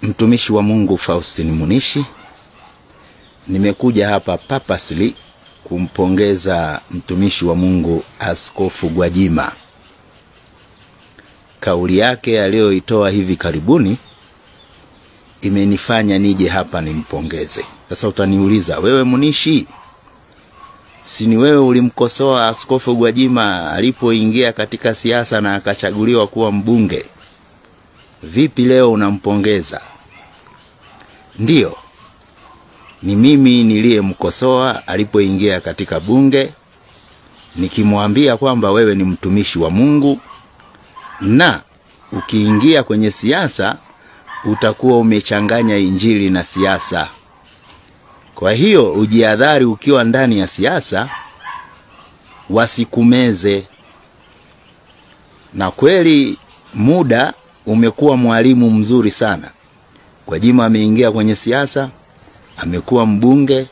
Mtumishi wa Mungu Faustin Munishi. Nimekuja hapa purposely kumpongeza mtumishi wa Mungu Askofu Gwajima. Kauli yake aliyoitoa hivi karibuni imenifanya nije hapa nimpongeze. Sasa utaniuliza, wewe Munishi, si ni wewe ulimkosoa Askofu Gwajima alipoingia katika siasa na akachaguliwa kuwa mbunge? Vipi leo unampongeza? Ndiyo, ni mimi niliyemkosoa alipoingia katika bunge, nikimwambia kwamba wewe ni mtumishi wa Mungu na ukiingia kwenye siasa utakuwa umechanganya injili na siasa. Kwa hiyo ujihadhari ukiwa ndani ya siasa wasikumeze. Na kweli muda umekuwa mwalimu mzuri sana. Gwajima ameingia kwenye siasa, amekuwa mbunge,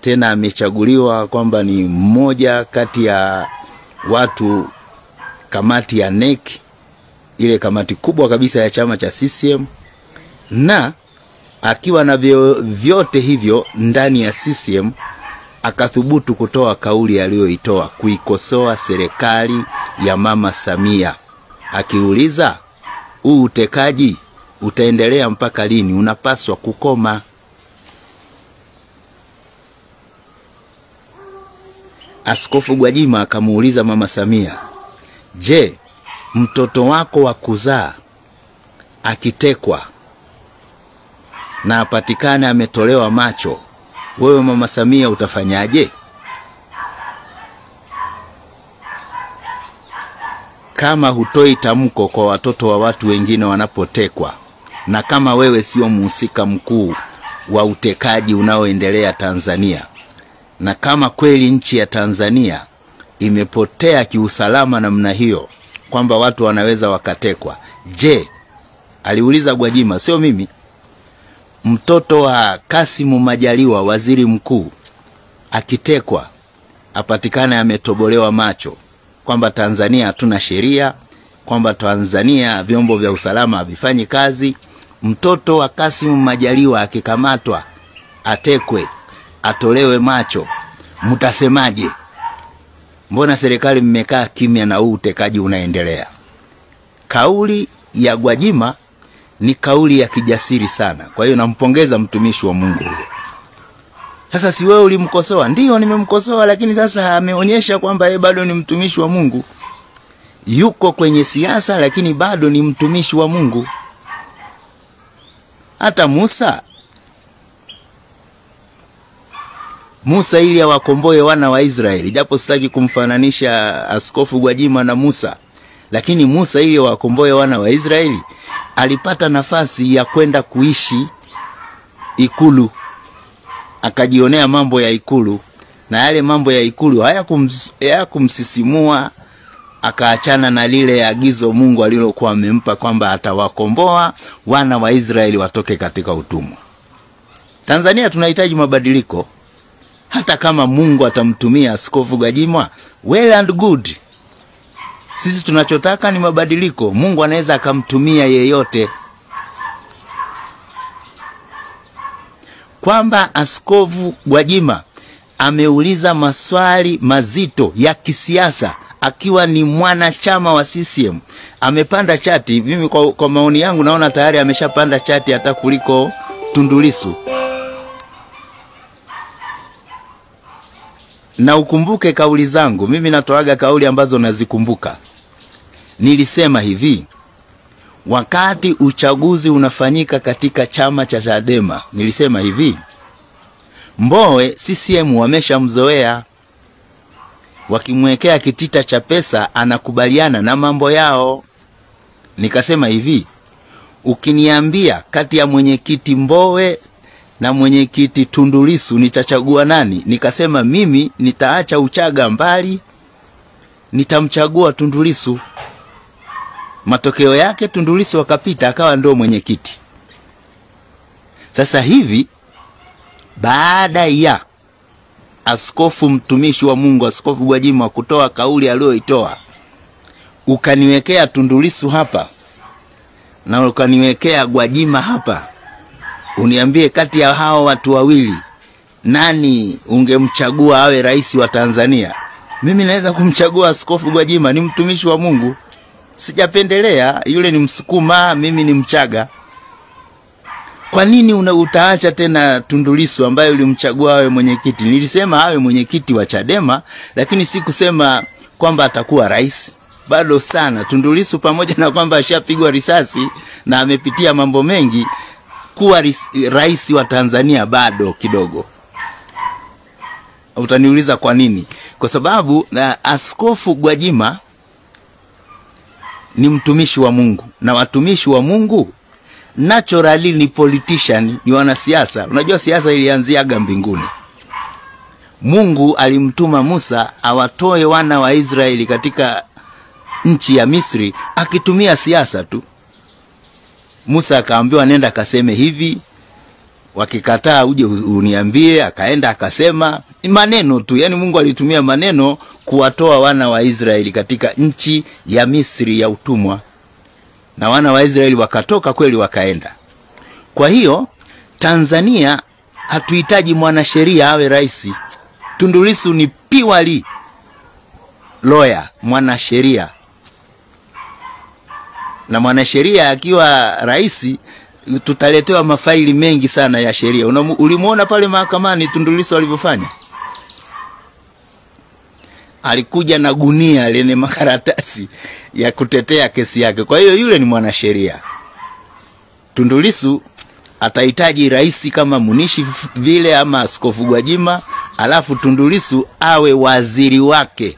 tena amechaguliwa kwamba ni mmoja kati ya watu kamati ya NEC, ile kamati kubwa kabisa ya chama cha CCM, na akiwa na vyote hivyo ndani ya CCM akathubutu kutoa kauli aliyoitoa kuikosoa serikali ya Mama Samia, akiuliza, huu utekaji utaendelea mpaka lini? Unapaswa kukoma. Askofu Gwajima akamuuliza Mama Samia, je, mtoto wako wa kuzaa akitekwa na apatikane ametolewa macho, wewe Mama Samia utafanyaje? Kama hutoi tamko kwa watoto wa watu wengine wanapotekwa, na kama wewe sio mhusika mkuu wa utekaji unaoendelea Tanzania, na kama kweli nchi ya Tanzania imepotea kiusalama namna hiyo kwamba watu wanaweza wakatekwa, je, aliuliza Gwajima, sio mimi, mtoto wa Kassim Majaliwa waziri mkuu akitekwa apatikane ametobolewa macho, kwamba Tanzania hatuna sheria, kwamba Tanzania vyombo vya usalama havifanyi kazi, mtoto wa Kassim Majaliwa akikamatwa atekwe atolewe macho, mtasemaje? Mbona serikali mmekaa kimya na huu utekaji unaendelea? Kauli ya Gwajima ni kauli ya kijasiri sana. Kwa hiyo nampongeza mtumishi wa Mungu huyo. Sasa si wewe ulimkosoa? Ndiyo, nimemkosoa, lakini sasa ameonyesha kwamba yeye bado ni mtumishi wa Mungu. Yuko kwenye siasa lakini bado ni mtumishi wa Mungu. Hata Musa ili awakomboe wana wa Israeli, japo sitaki kumfananisha Askofu Gwajima na Musa, lakini Musa ili awakomboe wana wa Israeli alipata nafasi ya kwenda kuishi ikulu, akajionea mambo ya ikulu, na yale mambo ya ikulu hayakumsisimua, akaachana na lile agizo Mungu alilokuwa amempa kwamba atawakomboa wana wa Israeli watoke katika utumwa. Tanzania tunahitaji mabadiliko. Hata kama Mungu atamtumia Askofu Gwajima, well and good. Sisi tunachotaka ni mabadiliko. Mungu anaweza akamtumia yeyote. Kwamba Askofu Gwajima ameuliza maswali mazito ya kisiasa akiwa ni mwanachama wa CCM, amepanda chati. Mimi kwa maoni yangu naona tayari ameshapanda chati hata kuliko Tundu Lissu. Na ukumbuke kauli zangu, mimi natoaga kauli ambazo nazikumbuka. Nilisema hivi, wakati uchaguzi unafanyika katika chama cha Chadema, nilisema hivi, Mbowe CCM wameshamzoea, wakimwekea kitita cha pesa anakubaliana na mambo yao. Nikasema hivi, ukiniambia kati ya mwenyekiti Mbowe na mwenyekiti Tundu Lissu nitachagua nani? Nikasema mimi nitaacha uchaga mbali, nitamchagua Tundu Lissu. Matokeo yake Tundu Lissu wakapita, akawa ndio mwenyekiti. Sasa hivi baada ya askofu mtumishi wa Mungu Askofu Gwajima kutoa kauli aliyoitoa, ukaniwekea Tundu Lissu hapa, na ukaniwekea Gwajima hapa, uniambie kati ya hao watu wawili nani ungemchagua awe rais wa Tanzania? Mimi naweza kumchagua Askofu Gwajima, ni mtumishi wa Mungu. Sijapendelea, yule ni Msukuma, mimi ni Mchaga. Kwa nini utaacha tena Tundu Lissu ambaye ulimchagua awe mwenyekiti? Nilisema awe mwenyekiti wa Chadema, lakini sikusema kwamba atakuwa rais. Bado sana Tundu Lissu, pamoja na kwamba ashapigwa risasi na amepitia mambo mengi, kuwa rais wa Tanzania bado kidogo. Utaniuliza kwa nini? Kwa sababu Askofu Gwajima ni mtumishi wa Mungu, na watumishi wa Mungu naturally ni politician, ni wanasiasa. Unajua siasa ilianziaga mbinguni. Mungu alimtuma Musa awatoe wana wa Israeli katika nchi ya Misri akitumia siasa tu. Musa akaambiwa nenda kaseme hivi, wakikataa uje uniambie. Akaenda akasema maneno tu, yani Mungu alitumia maneno kuwatoa wana wa Israeli katika nchi ya Misri ya utumwa, na wana wa Israeli wakatoka kweli, wakaenda. Kwa hiyo Tanzania hatuhitaji mwanasheria awe rais. Tundu Lissu ni purely lawyer, mwanasheria, na mwanasheria akiwa rais tutaletewa mafaili mengi sana ya sheria. Ulimuona pale mahakamani Tundu Lissu alivyofanya? Alikuja na gunia lenye makaratasi ya kutetea kesi yake. Kwa hiyo yule ni mwanasheria. Tundu Lissu atahitaji rais kama Munishi vile ama Askofu Gwajima, alafu Tundu Lissu awe waziri wake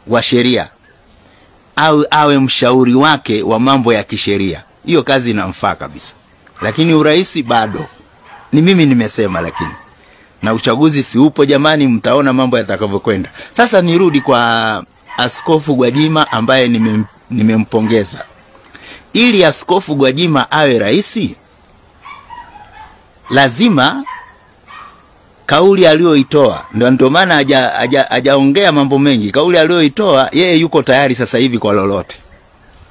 wa sheria, awe mshauri wake wa mambo ya kisheria. Hiyo kazi inamfaa kabisa. Lakini urais bado. Ni mimi nimesema, lakini na uchaguzi si upo jamani, mtaona mambo yatakavyokwenda. Sasa nirudi kwa Askofu Gwajima ambaye nimempongeza. Ili Askofu Gwajima awe rais, lazima kauli aliyoitoa, ndio maana hajaongea mambo mengi. Kauli aliyoitoa, yeye yuko tayari sasa hivi kwa lolote.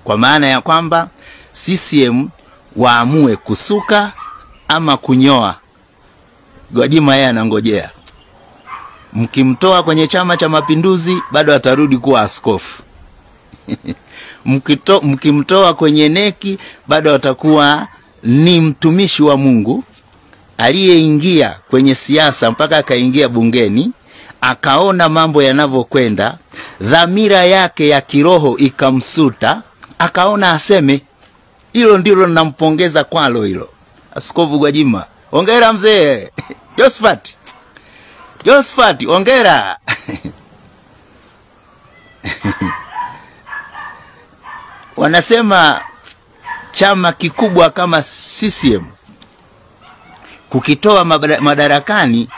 Kwa maana ya kwamba CCM waamue kusuka ama kunyoa, Gwajima yeye anangojea. Mkimtoa kwenye Chama cha Mapinduzi bado atarudi kuwa askofu. Mkimtoa kwenye neki bado atakuwa ni mtumishi wa Mungu aliyeingia kwenye siasa mpaka akaingia bungeni, akaona mambo yanavyokwenda, dhamira yake ya kiroho ikamsuta, akaona aseme. Hilo ndilo ninampongeza kwalo hilo. Askofu Gwajima, hongera mzee. Josephat, hongera. Wanasema chama kikubwa kama CCM kukitoa madarakani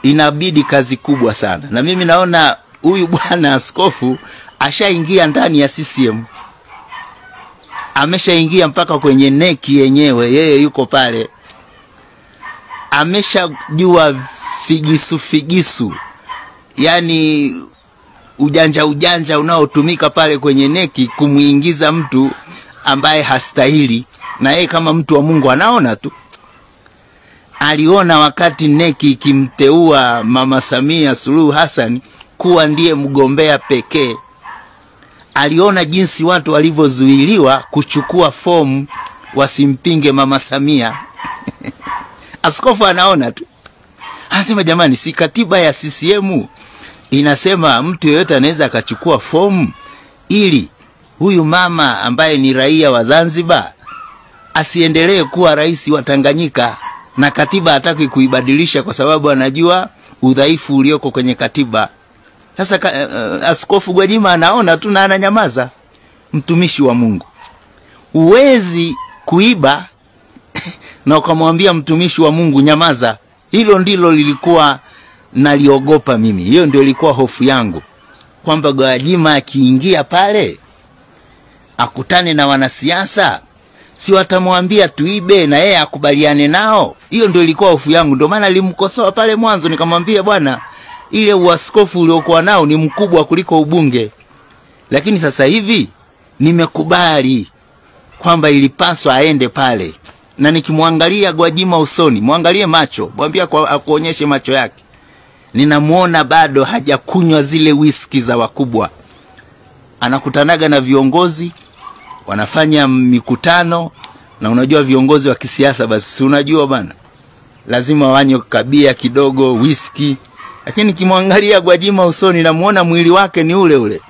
inabidi kazi kubwa sana. Na mimi naona huyu bwana askofu ashaingia ndani ya CCM. Ameshaingia mpaka kwenye neki yenyewe, yeye yuko pale. Ameshajua figisu, yani ujanja unaotumika pale kwenye neki kumuingiza mtu ambaye hastahili, na yeye kama mtu wa Mungu anaona tu. Aliona wakati neki ikimteua Mama Samia Suluhu Hassan kuwa ndiye mgombea pekee. Aliona jinsi watu walivyozuiliwa kuchukua fomu wasimpinge Mama Samia. Askofu anaona tu. Anasema jamani, si katiba ya CCM inasema mtu yeyote anaweza akachukua fomu ili huyu mama ambaye ni raia wa Zanzibar asiendelee kuwa rais wa Tanganyika, na katiba hataki kuibadilisha kwa sababu anajua udhaifu ulioko kwenye katiba. Sasa Askofu Gwajima anaona tu na ananyamaza. Mtumishi wa Mungu. Uwezi kuiba na ukamwambia mtumishi wa Mungu nyamaza. Hilo ndilo lilikuwa naliogopa mimi. Hiyo ndio ilikuwa hofu yangu, kwamba Gwajima akiingia pale akutane na wanasiasa, si watamwambia tuibe na yeye akubaliane nao. Hiyo ndio ilikuwa hofu yangu. Ndio maana nilimkosoa pale mwanzo, nikamwambia bwana, ile uaskofu uliokuwa nao ni mkubwa kuliko ubunge. Lakini sasa hivi nimekubali kwamba ilipaswa aende pale. Na nikimwangalia Gwajima usoni, muangalie macho, mwambie akuonyeshe macho yake, ninamuona bado hajakunywa zile whisky za wakubwa. Anakutanaga na viongozi, wanafanya mikutano, na unajua viongozi wa kisiasa basi unajua bana, lazima wanywe kabia kidogo whisky. Lakini nikimwangalia Gwajima usoni, namuona mwili wake ni ule ule.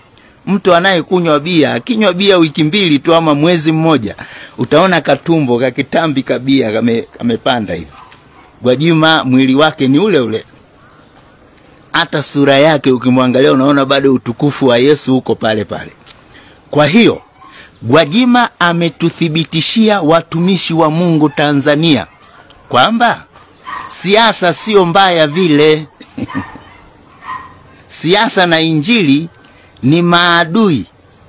Mtu anayekunywa bia, akinywa bia wiki mbili tu ama mwezi mmoja, utaona katumbo kakitambi kabia kamepanda hivi. Gwajima mwili wake ni ule ule. Hata sura yake ukimwangalia unaona bado utukufu wa Yesu uko pale pale. Kwa hiyo Gwajima ametuthibitishia watumishi wa Mungu Tanzania kwamba siasa sio mbaya vile. Siasa na injili ni maadui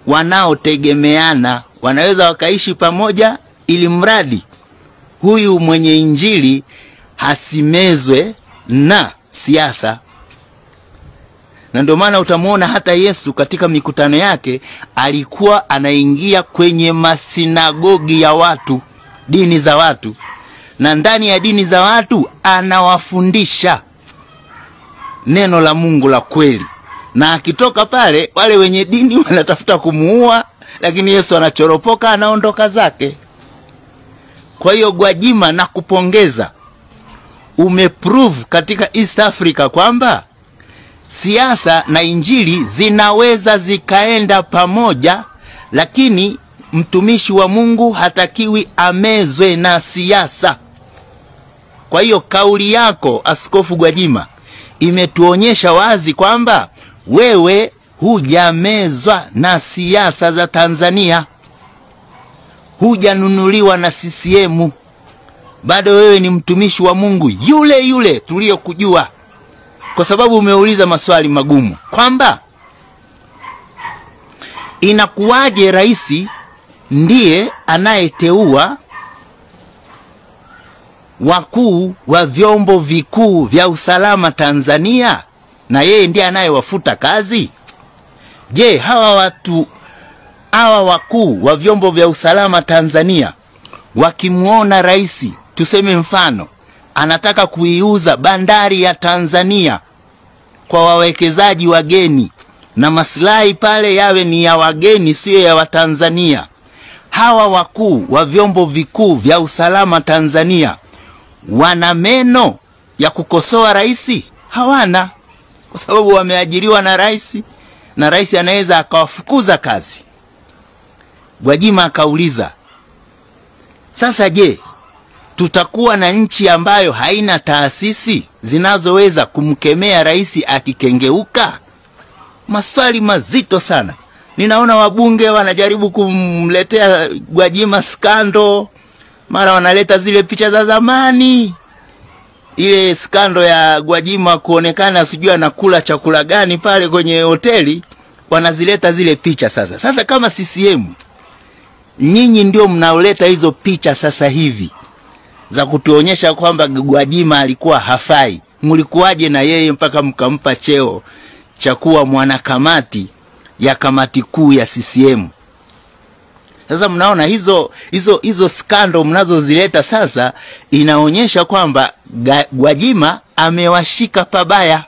wanaotegemeana, wanaweza wakaishi pamoja ili mradi huyu mwenye injili hasimezwe na siasa. Na ndio maana utamuona hata Yesu katika mikutano yake alikuwa anaingia kwenye masinagogi ya watu, dini za watu, na ndani ya dini za watu anawafundisha neno la Mungu la kweli. Na akitoka pale wale wenye dini wanatafuta kumuua, lakini Yesu anachoropoka, anaondoka zake. Kwa hiyo Gwajima, nakupongeza, umeprove katika East Africa kwamba siasa na injili zinaweza zikaenda pamoja, lakini mtumishi wa Mungu hatakiwi amezwe na siasa. Kwa hiyo kauli yako Askofu Gwajima imetuonyesha wazi kwamba wewe hujamezwa na siasa za Tanzania, hujanunuliwa na CCM. Bado wewe ni mtumishi wa Mungu yule yule tuliyokujua, kwa sababu umeuliza maswali magumu kwamba inakuwaje rais ndiye anayeteua wakuu wa vyombo vikuu vya usalama Tanzania na yeye ndiye anayewafuta kazi? Je, hawa wakuu wa vyombo vya usalama Tanzania wakimuona rais, tuseme mfano anataka kuiuza bandari ya Tanzania kwa wawekezaji wageni na maslahi pale yawe ni ya wageni sio ya Watanzania, hawa wakuu wa vyombo vikuu vya usalama Tanzania wana meno ya kukosoa rais? Hawana, kwa sababu wameajiriwa na rais, na rais anaweza akawafukuza kazi. Gwajima akauliza, sasa je, tutakuwa na nchi ambayo haina taasisi zinazoweza kumkemea rais akikengeuka? Maswali mazito sana. Ninaona wabunge wanajaribu kumletea Gwajima skando, mara wanaleta zile picha za zamani, ile skando ya Gwajima kuonekana sijui anakula chakula gani pale kwenye hoteli, wanazileta zile picha sasa. Sasa kama CCM nyinyi ndio mnaoleta hizo picha sasa hivi za kutuonyesha kwamba Gwajima alikuwa hafai, mlikuwaje na yeye mpaka mkampa cheo cha kuwa mwanakamati ya kamati kuu ya CCM? Sasa mnaona hizo skando mnazozileta sasa, inaonyesha kwamba Gwajima amewashika pabaya.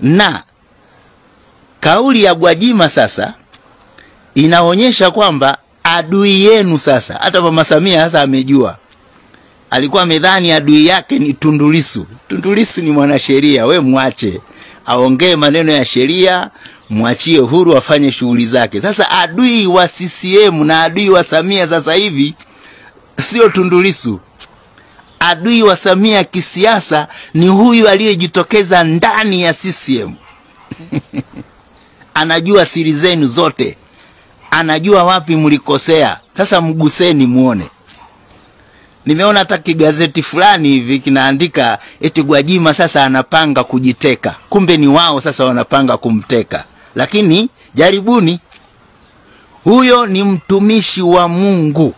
Na kauli ya Gwajima sasa inaonyesha kwamba adui yenu sasa, hata Mama Samia sasa amejua. Alikuwa amedhani adui yake ni Tundu Lissu. Tundu Lissu ni mwanasheria, we muache aongee maneno ya sheria, muachie huru afanye shughuli zake. Sasa adui wa CCM na adui wa Samia sasa hivi sio Tundu Lissu. Adui wa Samia kisiasa ni huyu aliyejitokeza ndani ya CCM. Anajua siri zenu zote, anajua wapi mlikosea. Sasa mguseni muone. Nimeona hata kigazeti fulani hivi kinaandika eti Gwajima sasa anapanga kujiteka. Kumbe ni wao sasa wanapanga kumteka. Lakini jaribuni, huyo ni mtumishi wa Mungu,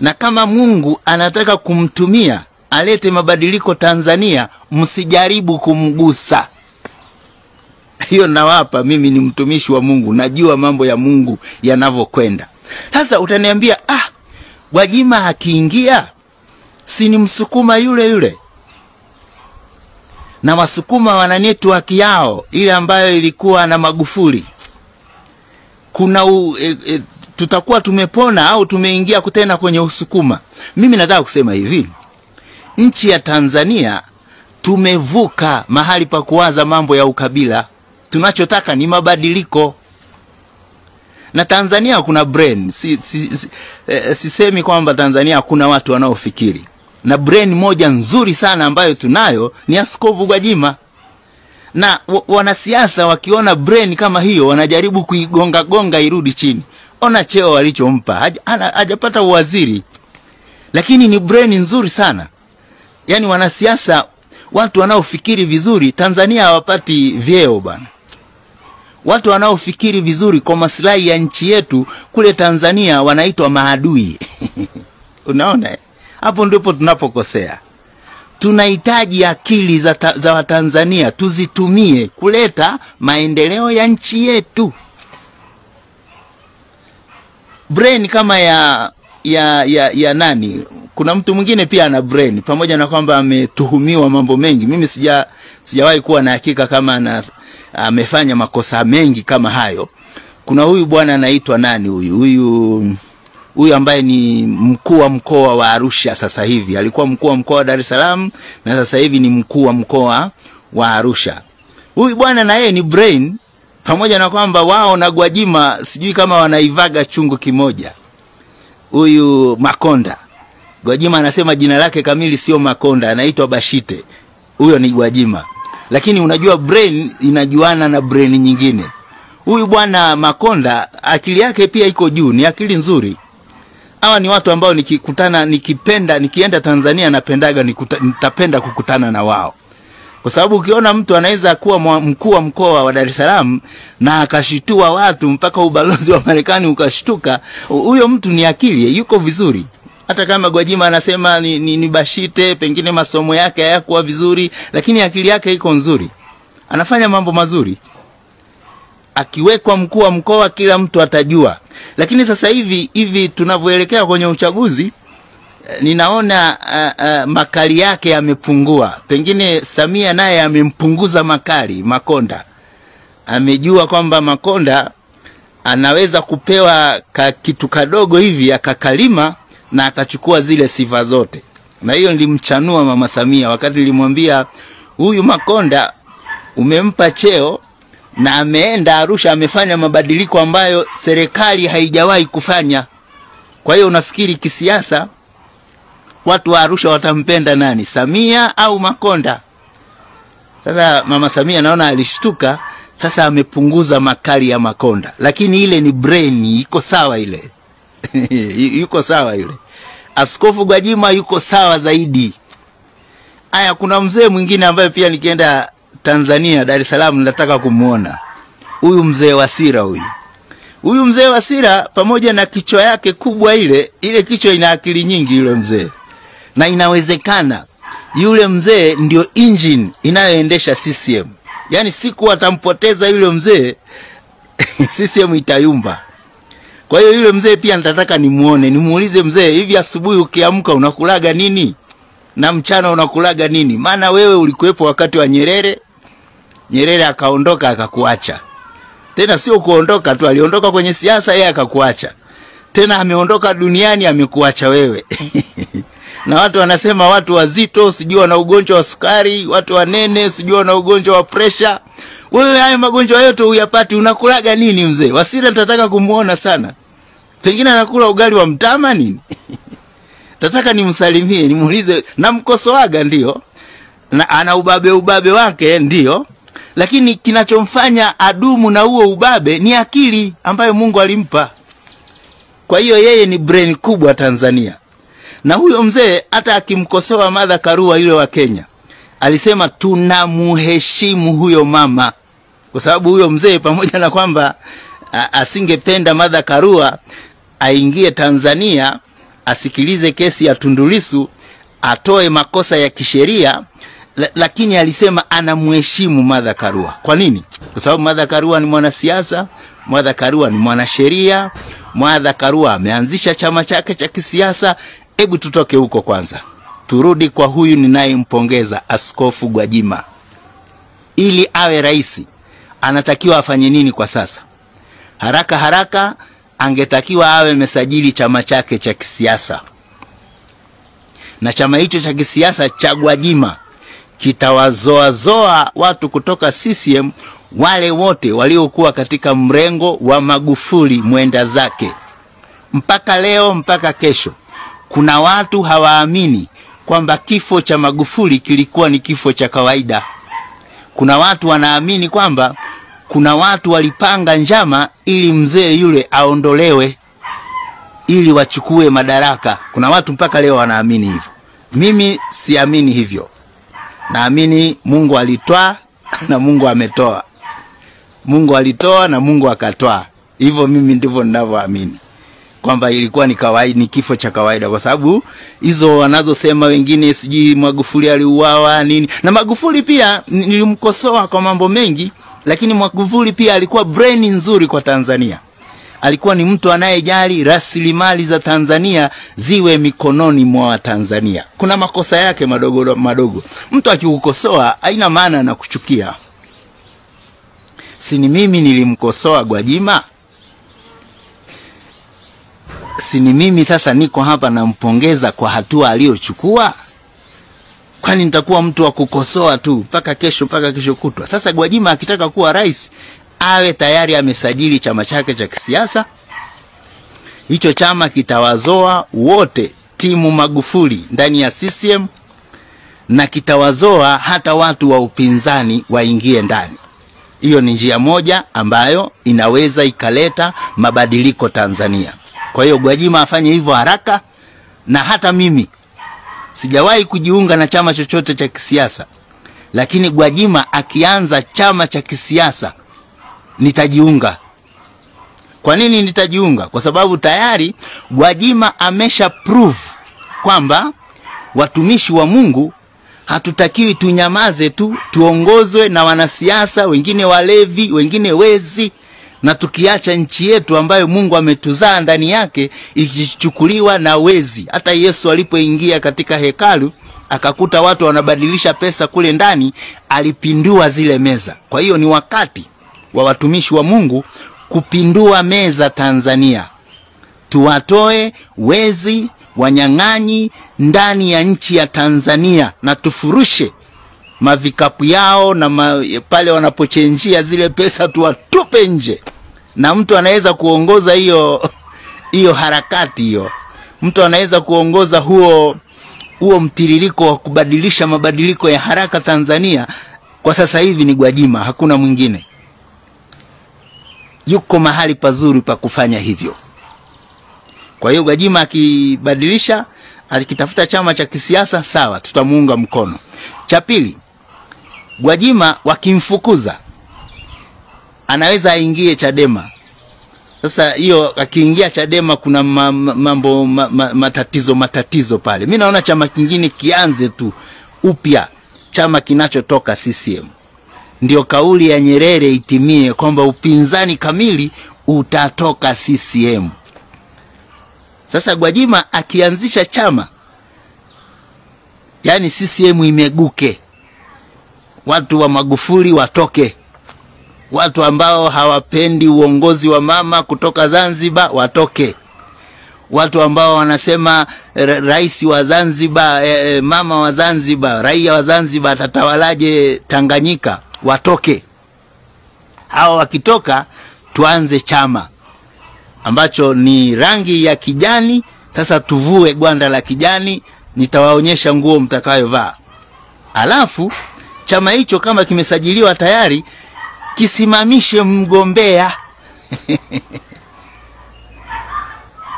na kama Mungu anataka kumtumia alete mabadiliko Tanzania, msijaribu kumgusa. Hiyo nawapa, mimi ni mtumishi wa Mungu, najua mambo ya Mungu yanavyokwenda. Sasa utaniambia, Gwajima akiingia si ni Msukuma yule yule, na Wasukuma wana network yao ile ambayo ilikuwa na Magufuli. Kuna tutakuwa tumepona au tumeingia kutena kwenye Usukuma? Mimi nataka kusema hivi, nchi ya Tanzania tumevuka mahali pa kuwaza mambo ya ukabila. Tunachotaka ni mabadiliko. Na Tanzania kuna brain. Sisemi kwamba Tanzania kuna watu wanaofikiri. Na brain moja nzuri sana ambayo tunayo ni Askofu Gwajima. Na wanasiasa wakiona brain kama hiyo wanajaribu kuigonga irudi chini. Ona cheo walichompa, hajapata uwaziri, lakini ni brain nzuri sana. Yani wanasiasa, watu wanaofikiri vizuri Tanzania hawapati vyeo bana. Watu wanaofikiri vizuri kwa maslahi ya nchi yetu kule Tanzania wanaitwa maadui. Unaona? Hapo ndipo tunapokosea. Tunahitaji akili za Watanzania tuzitumie kuleta maendeleo ya nchi yetu. Brain kama ya nani? Kuna mtu mwingine pia ana brain, pamoja na kwamba ametuhumiwa mambo mengi. Mimi sijawahi kuwa na hakika kama amefanya makosa mengi kama hayo. Kuna huyu bwana anaitwa nani huyu ambaye ni mkuu wa mkoa wa Arusha sasa hivi. Alikuwa mkuu wa mkoa wa Dar es Salaam na sasa hivi ni mkuu wa mkoa wa Arusha. Huyu bwana na yeye ni brain, pamoja na kwamba wao na Gwajima sijui kama wanaivaga chungu kimoja. Huyu Makonda, Gwajima anasema jina lake kamili sio Makonda, anaitwa Bashite. Huyo ni Gwajima. Lakini unajua brain inajuana na brain nyingine. Huyu bwana Makonda akili yake pia iko juu, ni akili nzuri. Hawa ni watu ambao nikienda Tanzania nitapenda kukutana na wao. Kwa sababu ukiona mtu anaweza kuwa mkuu wa mkoa wa Dar es Salaam na akashitua watu mpaka ubalozi wa Marekani ukashtuka, huyo mtu ni akili, yuko vizuri. Hata kama Gwajima anasema ni Bashite, pengine masomo yake hayakuwa vizuri, lakini akili yake iko nzuri. Anafanya mambo mazuri. Akiwekwa mkuu wa mkoa kila mtu atajua. Lakini sasa hivi tunavyoelekea kwenye uchaguzi, ninaona makali yake yamepungua. Pengine Samia naye amempunguza makali Makonda. Amejua kwamba Makonda anaweza kupewa kitu kadogo hivi akakalima na akachukua zile sifa zote. Na hiyo nilimchanua Mama Samia wakati nilimwambia, huyu Makonda umempa cheo na ameenda Arusha amefanya mabadiliko ambayo serikali haijawahi kufanya. Kwa hiyo unafikiri kisiasa watu wa Arusha watampenda nani, Samia au Makonda? Sasa Mama Samia naona alishtuka, sasa amepunguza makali ya Makonda. Lakini ile ni brain, iko sawa ile. Yuko sawa ile. Askofu Gwajima yuko sawa zaidi. Aya, kuna mzee mwingine ambaye pia nikienda Tanzania, Dar es Salaam, nataka kumuona. Huyu mzee Wasira huyu. Huyu mzee Wasira pamoja na kichwa yake kubwa ile kichwa ina akili nyingi yule mzee. Na inawezekana yule mzee ndio engine inayoendesha CCM. Yaani siku atampoteza yule mzee CCM itayumba. Kwa hiyo yule mzee pia nitataka nimuone, nimuulize mzee, hivi asubuhi ukiamka unakulaga nini? Na mchana unakulaga nini? Maana wewe ulikuwepo wakati wa Nyerere. Nyerere akaondoka akakuacha. Tena sio kuondoka tu, aliondoka kwenye siasa yeye akakuacha. Tena ameondoka duniani amekuacha wewe. Na watu wanasema watu wazito sijui wana ugonjwa wa sukari, watu wanene sijui wana ugonjwa wa pressure. Wewe haya magonjwa yote uyapati, unakulaga nini mzee? Wasira nitataka kumuona sana. Pengine anakula ugali wa mtama nini? Tataka nimsalimie, nimuulize, namkosoaga ndio. Na ana ubabe wake ndio. Lakini kinachomfanya adumu na huo ubabe ni akili ambayo Mungu alimpa. Kwa hiyo yeye ni brain kubwa Tanzania. Na huyo mzee hata akimkosoa Martha Karua yule wa Kenya, alisema tunamuheshimu huyo mama. Kwa sababu huyo mzee pamoja na kwamba asingependa Martha Karua aingie Tanzania, asikilize kesi ya Tundu Lissu, atoe makosa ya kisheria, lakini alisema anamheshimu Martha Karua. Kwa nini? Kwa sababu Martha Karua ni mwanasiasa, Martha Karua ni mwanasheria, Martha Karua ameanzisha chama chake cha kisiasa. Hebu tutoke huko kwanza, turudi kwa huyu ninayempongeza, Askofu Gwajima. Ili awe rais anatakiwa afanye nini kwa sasa? Haraka haraka angetakiwa awe mesajili chama chake cha kisiasa, na chama hicho cha kisiasa cha Gwajima kitawazoa watu kutoka CCM, wale wote waliokuwa katika mrengo wa Magufuli mwenda zake. Mpaka leo, mpaka kesho, kuna watu hawaamini kwamba kifo cha Magufuli kilikuwa ni kifo cha kawaida. Kuna watu wanaamini kwamba kuna watu walipanga njama ili mzee yule aondolewe, ili wachukue madaraka. Kuna watu mpaka leo wanaamini hivyo. Mimi siamini hivyo. Naamini Mungu alitoa na Mungu ametoa. Mungu alitoa na Mungu akatoa. Hivyo mimi ndivyo ninavyoamini, kwamba ilikuwa ni kawaida, ni kifo cha kawaida. Kwa sababu hizo wanazosema wengine sijui Magufuli aliuawa nini. Na Magufuli pia nilimkosoa kwa mambo mengi, lakini Magufuli pia alikuwa brain nzuri kwa Tanzania. Alikuwa ni mtu anayejali rasilimali za Tanzania ziwe mikononi mwa Tanzania. Kuna makosa yake madogo madogo. Mtu akikukosoa haina maana na kuchukia. Si ni mimi nilimkosoa Gwajima? Si ni mimi sasa niko hapa nampongeza kwa hatua aliyochukua? Kwani nitakuwa mtu wa kukosoa tu mpaka kesho kutwa? Sasa Gwajima akitaka kuwa rais, awe tayari amesajili chama chake cha kisiasa. Hicho chama kitawazoa wote timu Magufuli ndani ya CCM, na kitawazoa hata watu wa upinzani waingie ndani. Hiyo ni njia moja ambayo inaweza ikaleta mabadiliko Tanzania. Kwa hiyo Gwajima afanye hivyo haraka. Na hata mimi sijawahi kujiunga na chama chochote cha kisiasa, lakini Gwajima akianza chama cha kisiasa nitajiunga. Kwa nini nitajiunga? Kwa sababu tayari Gwajima amesha prove kwamba watumishi wa Mungu hatutakiwi tunyamaze tu, tuongozwe na wanasiasa, wengine walevi, wengine wezi, na tukiacha nchi yetu ambayo Mungu ametuzaa ndani yake ikichukuliwa na wezi. Hata Yesu alipoingia katika hekalu akakuta watu wanabadilisha pesa kule ndani, alipindua zile meza. Kwa hiyo ni wakati wa watumishi wa Mungu kupindua meza Tanzania. Tuwatoe wezi, wanyang'anyi ndani ya nchi ya Tanzania, na tufurushe mavikapu yao na pale wanapochenjia zile pesa tuwatupe nje. Na mtu anaweza kuongoza hiyo harakati hiyo. Mtu anaweza kuongoza huo mtiririko wa kubadilisha mabadiliko ya haraka Tanzania. Kwa sasa hivi ni Gwajima, hakuna mwingine. Yuko mahali pazuri pa kufanya hivyo. Kwa hiyo Gwajima akibadilisha, akitafuta chama cha kisiasa, sawa, tutamuunga mkono. Cha pili, Gwajima wakimfukuza anaweza aingie Chadema. Sasa hiyo akiingia Chadema kuna mambo matatizo pale. Mimi naona chama kingine kianze tu upya, chama kinachotoka CCM. Ndio kauli ya Nyerere itimie kwamba upinzani kamili utatoka CCM. Sasa Gwajima akianzisha chama, yani CCM imeguke. Watu wa Magufuli watoke. Watu ambao hawapendi uongozi wa mama kutoka Zanzibar watoke. Watu ambao wanasema rais wa Zanzibar, mama wa Zanzibar, raia wa Zanzibar atatawalaje Tanganyika, watoke. Hao wakitoka, tuanze chama ambacho ni rangi ya kijani. Sasa tuvue gwanda la kijani, nitawaonyesha nguo mtakayovaa. Alafu chama hicho kama kimesajiliwa tayari, kisimamishe mgombea.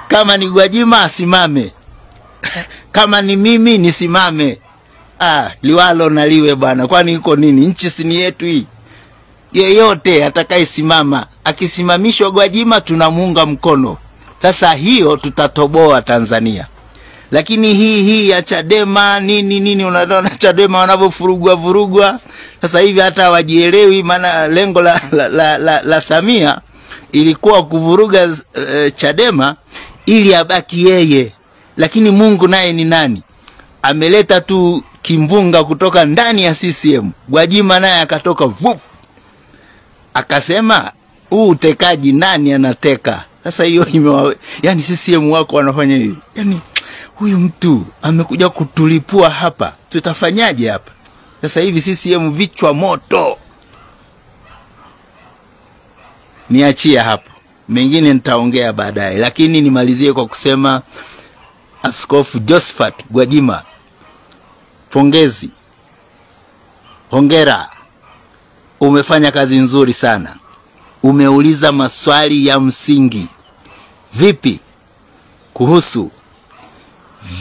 Kama ni Gwajima asimame, kama ni mimi nisimame. Liwalo na liwe bwana, kwani iko nini? Nchi si ni yetu hii. Yeyote atakayesimama, akisimamishwa Gwajima tunamuunga mkono. Sasa hiyo tutatoboa Tanzania. Lakini hii ya Chadema nini unaona Chadema wanavyofurugwa. Sasa hivi hata hawajielewi, maana lengo la Samia ilikuwa kuvuruga Chadema ili abaki yeye. Lakini Mungu naye ni nani? Ameleta tu kimbunga kutoka ndani ya CCM. Gwajima naye akatoka vup, akasema utekaji nani anateka? Sasa hiyo yani CCM wako wanafanya hivi. Yani huyu mtu amekuja kutulipua hapa, tutafanyaje hapa? Sasa hivi CCM vichwa moto. Niachia hapo, mengine nitaongea baadaye, lakini nimalizie kwa kusema Askofu Josephat Gwajima, pongezi, hongera, umefanya kazi nzuri sana. Umeuliza maswali ya msingi. Vipi kuhusu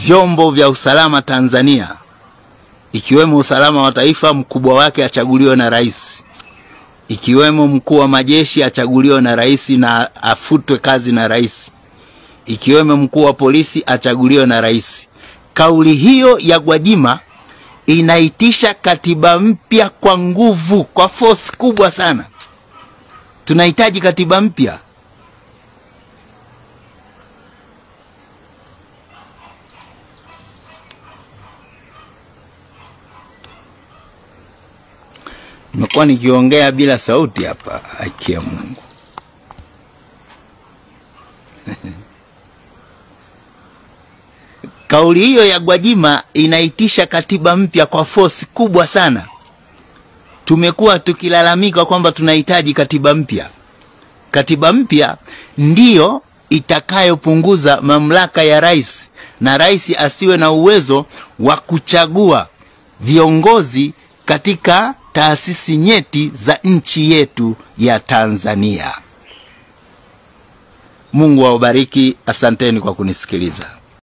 vyombo vya usalama Tanzania, ikiwemo usalama wa taifa, mkubwa wake achaguliwe na rais, ikiwemo mkuu wa majeshi achaguliwe na rais na afutwe kazi na rais, ikiwemo mkuu wa polisi achaguliwe na rais. Kauli hiyo ya Gwajima inaitisha katiba mpya kwa nguvu, kwa force kubwa sana. Tunahitaji katiba mpya. Nimekuwa nikiongea bila sauti hapa, haki ya Mungu. Kauli hiyo ya Gwajima inaitisha katiba mpya kwa force kubwa sana. Tumekuwa tukilalamika kwamba tunahitaji katiba mpya. Katiba mpya ndiyo itakayopunguza mamlaka ya rais, na rais asiwe na uwezo wa kuchagua viongozi katika taasisi nyeti za nchi yetu ya Tanzania. Mungu awabariki. Asanteni kwa kunisikiliza.